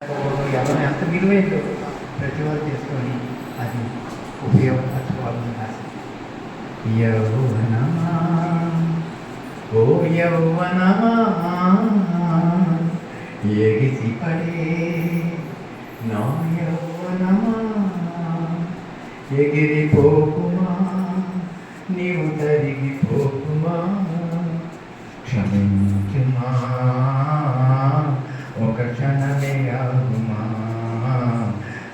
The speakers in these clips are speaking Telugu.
ఎవరు ఎంత విలువైందో ప్రతి వారు చేసుకొని అది ఉపయోగపరచుకోవాలని ఆశ. యౌవనమా ఓ యౌవనమా ఎగిసి పడే నా యౌవనమా ఎగిరిపోకుమా నీవు తరిగిపోకుమా క్షమించుమా ఒక క్షణమే ఆగుమా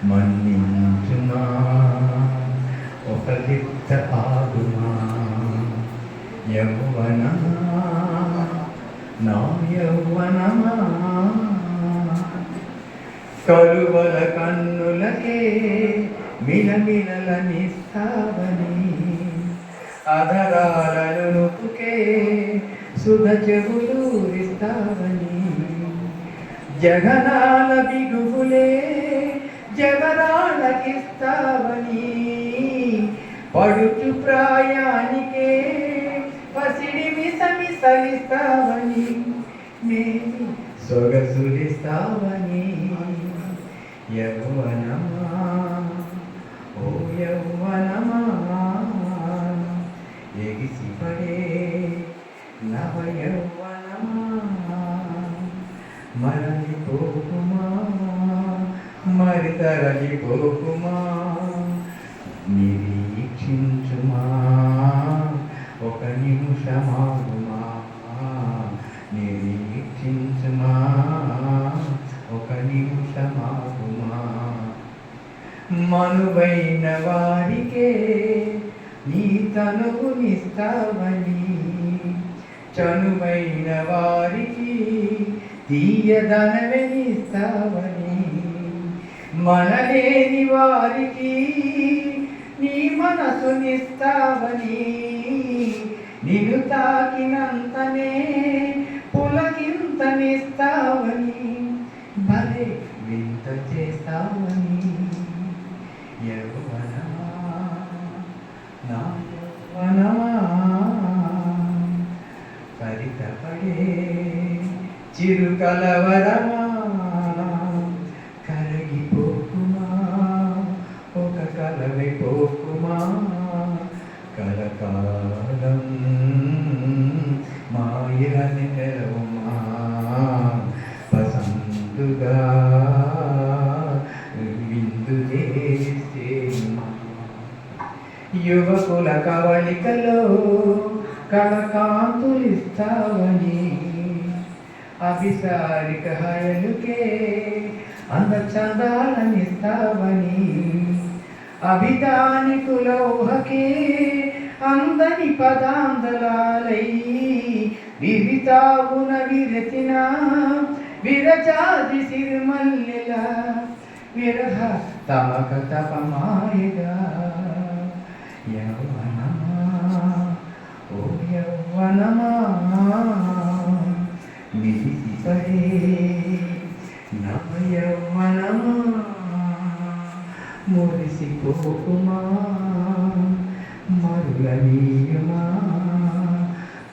మన్నించుమా ఒక లిప్త ఆగుమా యౌవనమా నా యౌవనమా కలువల కన్నులకే మిలమిలనిస్తావని అధరాలను నుపుకే సుధ చెవులూరిస్తావని జగనాల బిగువులే జగరాలకిస్తావని పడుచు ప్రాయానికే పసిడి మిసమిసలిస్తావని నేను సొగసులిస్తావని యౌవనమా ఓ యౌవనమా ఎగిసి పడే నవ యౌవనమా మరలిపోకుమా మరి తరలిపోకుమా నిరీక్షించుమా ఒక నిమిషమాగుమా నిరీక్షించుమా ఒక నిమిషమాగుమా మనువైన వారికే నీ తనువునిస్తావని చనువైన వారికి తీయదనవెనిస్తావని మనలేని వారికి నీ మనసునిస్తావని నిన్ను తాకినంతనే పులకింతనిస్తావని భలే వింత చేస్తావని యౌవనమా నా యౌవనమా పరితపడే చిరు కలవరమా కరగిపోకుమా ఒక కలవిపోకుమా కలకాలం మాయని తెరవుమా పసందుగా విందు చేసేమా యువకుల కవలికలో కళకాంతులిస్తావని అభిసారిక హయలుకే అందచందాలనిస్తావని అభిధానికుల ఊహకే అందని పదాందలాలై వివితావున విరచిన విరజాది సిరిమల్లెల విరహ తమక తపమాయగా యౌవనమా ఓ యౌవనమా మిలిసి పడే నవ యౌవనమా మురిసిపోకుమా మరులనీయుమా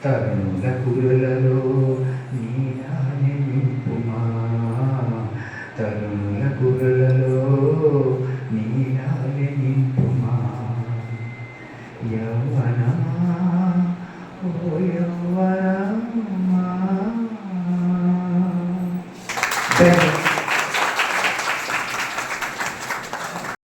తరుణుల కురులలో నీరాని నింపుమా తరుణ